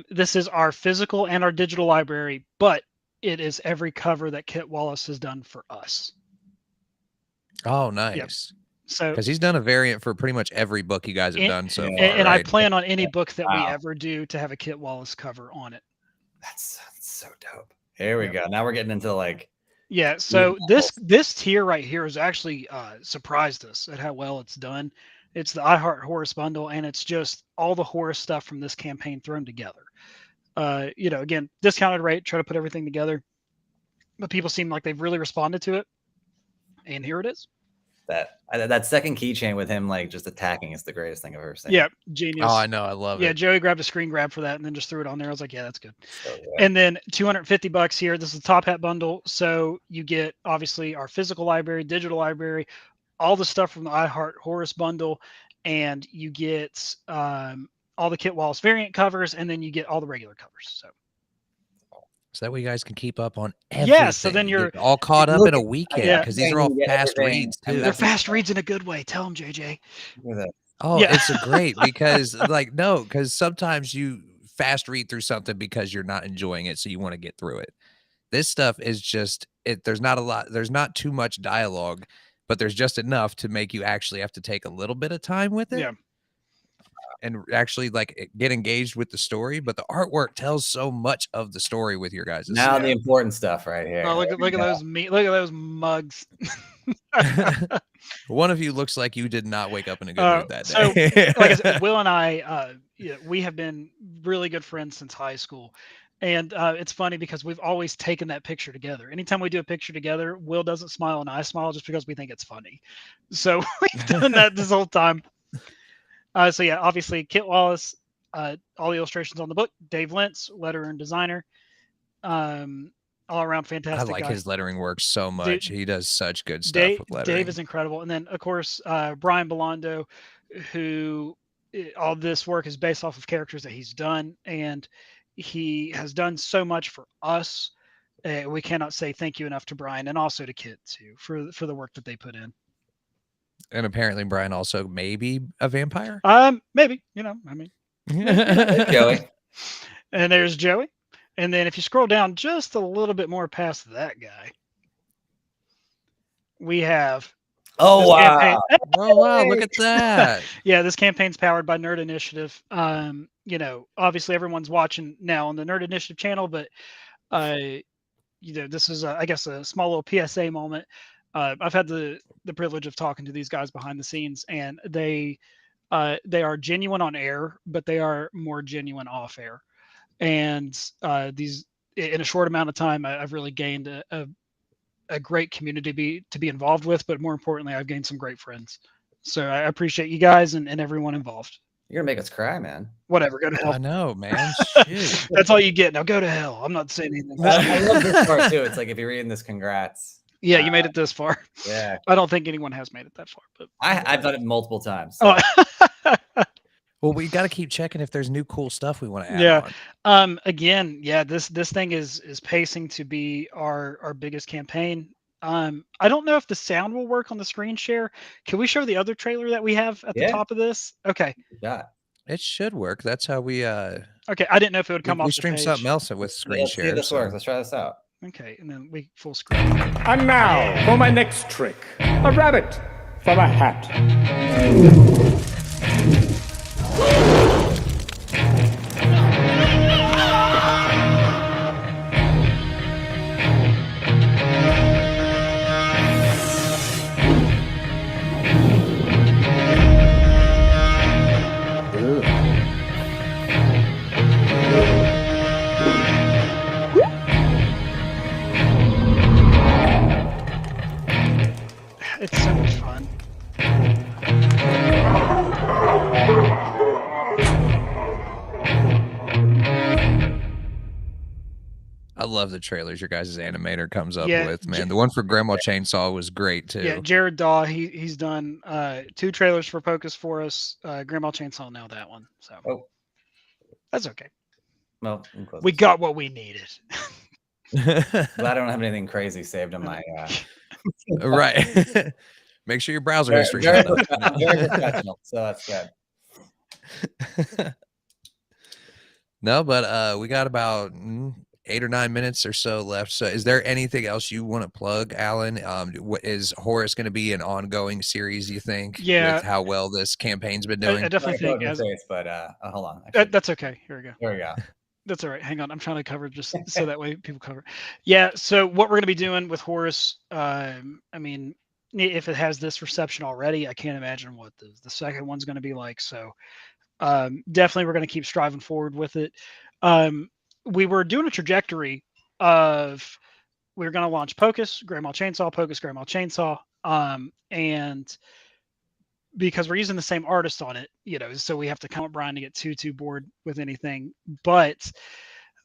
This is our physical and our digital library, but it is every cover that Kit Wallace has done for us. Oh, nice. Yep. So because he's done a variant for pretty much every book you guys have done so far. And I plan on any book that we ever do to have a Kit Wallace cover on it. That's so dope. Here we go. Now we're getting into like. Yeah. So this tier right here has actually surprised us at how well it's done. It's the I Heart Horus bundle, and it's just all the Horus stuff from this campaign thrown together. Again, discounted rate, try to put everything together, but people seem like they've really responded to it. And here it is. That second keychain with him like just attacking is the greatest thing I've ever seen. Yeah, genius. Oh, I know, I love it. Yeah, Joey grabbed a screen grab for that and then just threw it on there. I was like, yeah, that's good. And then $250 here. This is the Top Hat bundle, so you get obviously our physical library, digital library, all the stuff from the I Heart Horus bundle, and you get all the Kit Wallace variant covers, and then you get all the regular covers. So that way you guys can keep up on everything. Yeah, so then you're all caught up in a weekend because these are all fast reads too. They're fast reads in a good way. Tell them, JJ. Oh, it's great because because sometimes you fast read through something because you're not enjoying it, so you want to get through it. This stuff is just there's not a lot, there's not too much dialogue, but there's just enough to make you actually have to take a little bit of time with it. Yeah. And actually get engaged with the story, but the artwork tells so much of the story with your guys. Now the important stuff right here. Oh, look at those mugs. One of you looks like you did not wake up in a good mood that day. So, like I said, Will and I, we have been really good friends since high school. And it's funny because we've always taken that picture together. Anytime we do a picture together, Will doesn't smile and I smile just because we think it's funny. So we've done that this whole time. So yeah, obviously Kit Wallace, all the illustrations on the book, Dave Lentz, letterer and designer, all around fantastic. I like his lettering work so much. He does such good stuff with lettering. Dave is incredible. And then of course, Brian Bellondo, who all this work is based off of characters that he's done. And he has done so much for us. We cannot say thank you enough to Brian and also to Kit too, for the work that they put in. And apparently Brian also may be a vampire. Maybe, Joey. And there's Joey. And then if you scroll down just a little bit more past that guy, we have Oh this wow! campaign. Oh wow, look at that. Yeah, this campaign's powered by Nerd Initiative. Obviously everyone's watching now on the Nerd Initiative channel, but this is I guess a small little PSA moment. I've had the privilege of talking to these guys behind the scenes, and they are genuine on air, but they are more genuine off air. And these, in a short amount of time, I've really gained a great community to be involved with, but more importantly, I've gained some great friends. So I appreciate you guys and everyone involved. You're gonna make us cry, man. Whatever, go to hell. I know, man. Shit. That's all you get. Now go to hell. I'm not saying anything. I love this part too. It's like if you're reading this, congrats. Yeah, you made it this far. Yeah, I don't think anyone has made it that far, but I've done it multiple times. So. oh. Well, we got to keep checking if there's new cool stuff we want to add Yeah. on. Again, yeah, this thing is pacing to be our biggest campaign. I don't know if the sound will work on the screen share. Can we show the other trailer that we have at the top of this? Okay. Yeah. It should work. That's how we Okay, I didn't know if it would come off we the stream page. something else with screen Let's see share. if this works. Let's try this out. Okay, and then we full screen. And now for my next trick. A rabbit from a hat. It's so much fun. I love the trailers your guys' animator comes up Yeah, with, man. The one for Grandma Chainsaw was great too. Yeah, Jared Daw, he's done 2 trailers for Pocus for us. Grandma Chainsaw now that one. So that's okay. Well, we got what we needed. Glad I don't have anything crazy saved on my. Right. Make sure your browser history. Very professional, so that's good. No, but we got about 8 or 9 minutes or so left. So is there anything else you want to plug, Alan? Is Horus going to be an ongoing series, you think? Yeah. With how well this campaign's been doing? I definitely think but hold on. That's okay. Here we go. There we go. That's all right. Hang on. I'm trying to cover just so that way people cover. Yeah. So what we're going to be doing with Horus, I mean, if it has this reception already, I can't imagine what the second one's going to be like. So definitely we're going to keep striving forward with it. We were doing a trajectory of we were going to launch Pocus, Grandma Chainsaw, Pocus, Grandma Chainsaw. And because we're using the same artist on it, so we have to come up Brian to get too bored with anything. But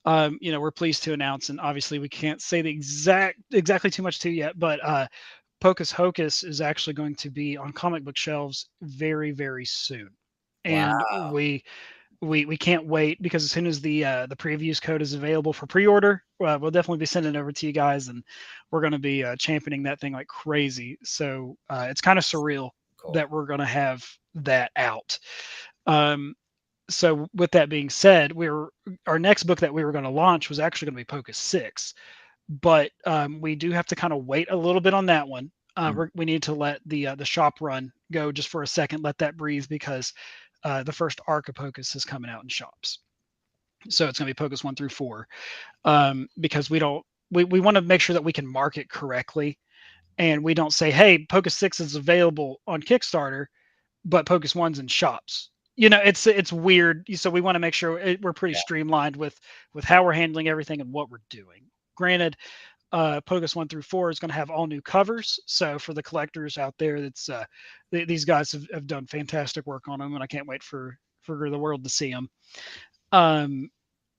we're pleased to announce, and obviously we can't say the exactly too much to yet, but Pocus Hocus is actually going to be on comic book shelves very, very soon. And wow. we can't wait, because as soon as the previews code is available for pre-order, we'll definitely be sending it over to you guys, and we're going to be championing that thing like crazy. So it's kind of surreal that we're going to have that out. So with that being said, our next book that we were going to launch was actually going to be Pocus 6, but we do have to kind of wait a little bit on that one. We need to let the shop run go just for a second, let that breathe, because the first arc of Pocus is coming out in shops. So it's going to be Pocus 1 through 4, because we want to make sure that we can market correctly, and we don't say, hey, Pocus 6 is available on Kickstarter, but Pocus 1's in shops. It's weird. So we want to make sure we're pretty streamlined with how we're handling everything and what we're doing. Granted, Pocus 1 through 4 is going to have all new covers. So for the collectors out there, these guys have done fantastic work on them, and I can't wait for the world to see them.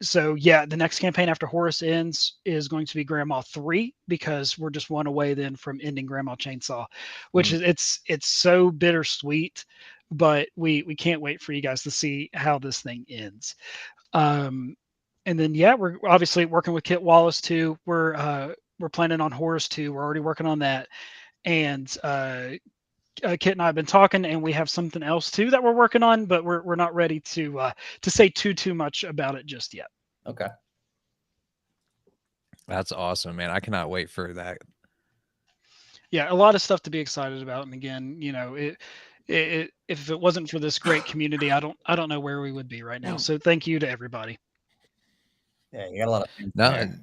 So yeah, the next campaign after Horus ends is going to be Grandma 3, because we're just one away then from ending Grandma Chainsaw, which is it's so bittersweet, but we can't wait for you guys to see how this thing ends. And then we're obviously working with Kit Wallace too. We're planning on Horus 2. We're already working on that, and Kit and I have been talking, and we have something else too that we're working on, but we're not ready to say too much about it just yet. Okay. That's awesome, man. I cannot wait for that. Yeah, a lot of stuff to be excited about. And again, you know, if it wasn't for this great community, I don't know where we would be right now. So thank you to everybody. Yeah, you got a lot of things No, there.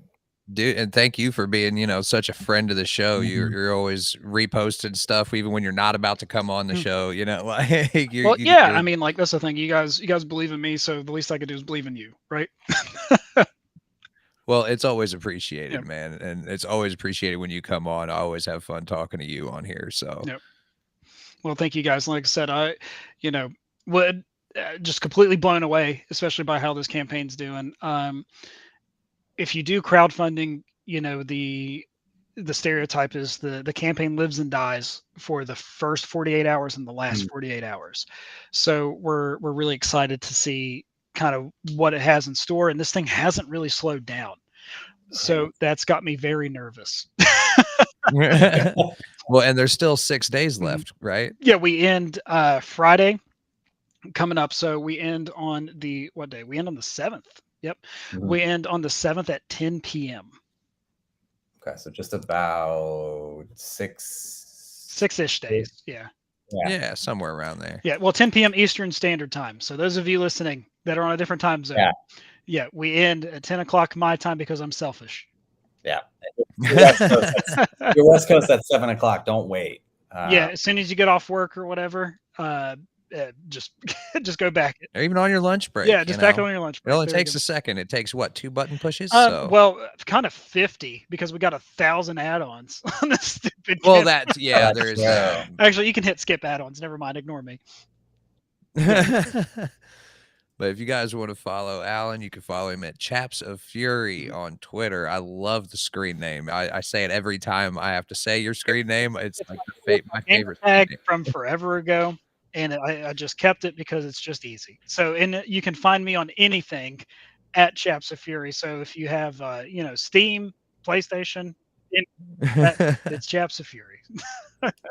dude, and thank you for being, such a friend of the show. You're always reposting stuff even when you're not about to come on the show. Like Well, yeah, I mean, like that's the thing. You guys believe in me, so the least I could do is believe in you, right? Well, it's always appreciated, Yeah. man, and it's always appreciated when you come on. I always have fun talking to you on here. So, Yep. Well, thank you guys. Like I said, I, would just completely blown away, especially by how this campaign's doing. If you do crowdfunding, the stereotype is the campaign lives and dies for the first 48 hours and the last 48 hours. So we're really excited to see kind of what it has in store, and this thing hasn't really slowed down. So that's got me very nervous. well, and there's still 6 days left, right? Yeah, we end Friday coming up. So we end on what day? We end on the 7th. Yep. We end on the 7th at 10 p.m. Okay, so just about six-ish days. Yeah, somewhere around there. Yeah, well, 10 p.m. Eastern Standard Time. So those of you listening that are on a different time zone, yeah, we end at 10 o'clock my time because I'm selfish. Yeah, your West Coast at 7 o'clock. Don't wait. Yeah, as soon as you get off work or whatever, just go back. Or even on your lunch break. Yeah, just back on your lunch break. It only takes a second. It takes what, 2 button pushes? Well, kind of 50 because we got 1,000 add-ons on this stupid. Well, that's there is that. Actually, you can hit skip add-ons. Never mind, ignore me. But if you guys want to follow Alan, you can follow him at Chaps of Fury on Twitter. I love the screen name. I say it every time I have to say your screen name. It's like my favorite tag from forever ago. And I just kept it because it's just easy. So you can find me on anything at Chaps of Fury. So if you have Steam, PlayStation, it's Chaps of Fury.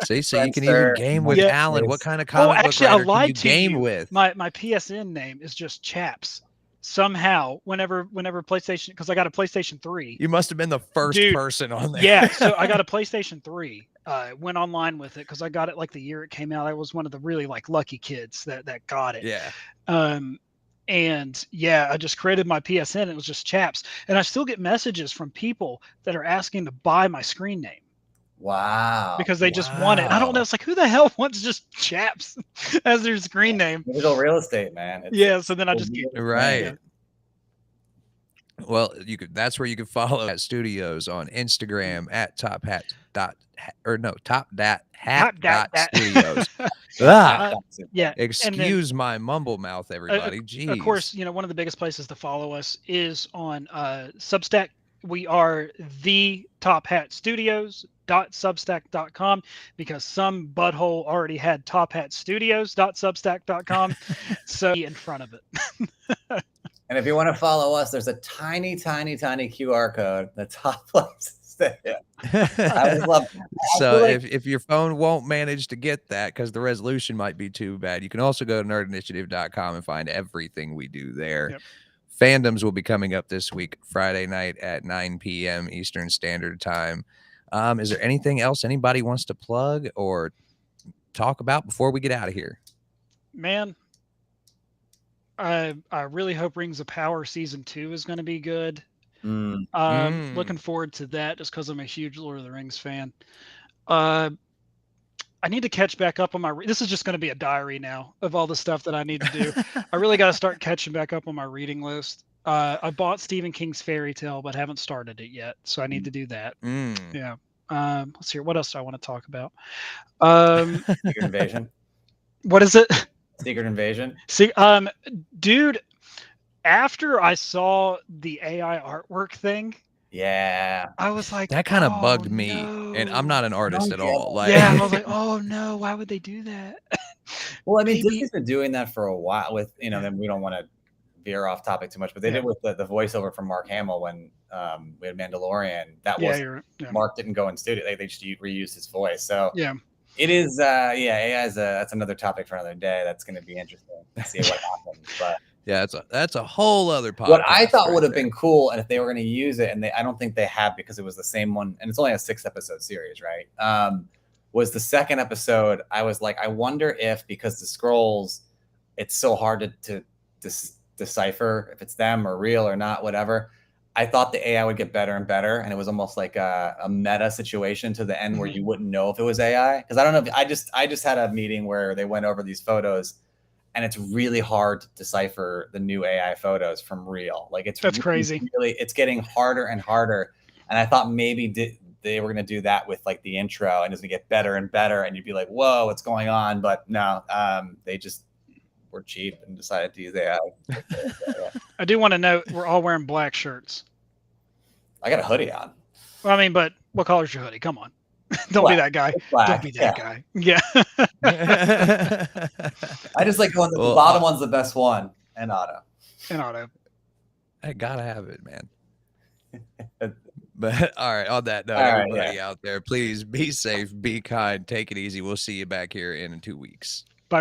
See, so you can even game with Alan. What kind of comic book writer can you game with? My PSN name is just Chaps. Somehow, whenever PlayStation, because I got a PlayStation 3. You must have been the first person on there. Yeah, so I got a PlayStation 3. Went online with it because I got it like the year it came out. I was one of the really lucky kids that got it. Yeah. And yeah, I just created my PSN. It was just Chaps, and I still get messages from people that are asking to buy my screen name. Wow. Because they just want it. I don't know. It's like, who the hell wants just Chaps as their screen name? Digital real estate, man. So then I just right. Yeah. Well, that's where you can follow at Studios on Instagram at top.hat.studios. Yeah. Excuse my mumble mouth, everybody. Jeez. Of course, one of the biggest places to follow us is on Substack. We are the Top Hat Studios.substack.com because some butthole already had Top Hat Studios.substack.com. So in front of it. And if you want to follow us, there's a tiny QR code. The top left. I would love that. So if your phone won't manage to get that because the resolution might be too bad, you can also go to nerdinitiative.com and find everything we do there. Yep. Fandoms will be coming up this week, Friday night at 9 p.m. Eastern Standard Time. Is there anything else anybody wants to plug or talk about before we get out of here? Man, I really hope Rings of Power Season 2 is going to be good. Looking forward to that just because I'm a huge Lord of the Rings fan. I need to catch back up on this is just going to be a diary now of all the stuff that I need to do. I really got to start catching back up on my reading list. I bought Stephen King's Fairy Tale, but haven't started it yet. So I need to do that. Yeah. Let's see. What else do I want to talk about? Secret Invasion. What is it? Secret Invasion. See, dude, after I saw the AI artwork thing, I was like, that kind of bugged me, and I'm not an artist at all. I was like, oh no, why would they do that? Well, I mean, Disney's been doing that for a while with, then we don't want to veer off topic too much, but they did with the voiceover from Mark Hamill when we had Mandalorian. That was Mark didn't go in studio; they just reused his voice. So it is. AI is that's another topic for another day. That's going to be interesting to see what happens. But Yeah, that's a whole other podcast. What I thought right would have there. been cool, and if they were going to use it, and I don't think they have because it was the same one, and it's only a 6-episode series, right? Was the second episode. I was like, I wonder if because the scrolls, it's so hard to decipher if it's them or real or not, whatever. I thought the AI would get better and better, and it was almost like a meta situation to the end where you wouldn't know if it was AI. Because I don't know if I just had a meeting where they went over these photos, and it's really hard to decipher the new AI photos from real. Like that's really, crazy. Really, it's getting harder and harder. And I thought maybe they were going to do that with like the intro, and it's going to get better and better, and you'd be like, "Whoa, what's going on?" But no, they just were cheap and decided to use AI. I do want to note we're all wearing black shirts. I got a hoodie on. Well, I mean, but what color's your hoodie? Come on. Don't Black. be that guy. Black. Don't be that guy. Yeah. I just like going. The bottom one's the best one, and auto. And auto. I gotta have it, man. But all right, on that note, All right, everybody out there, please be safe, be kind, take it easy. We'll see you back here in 2 weeks.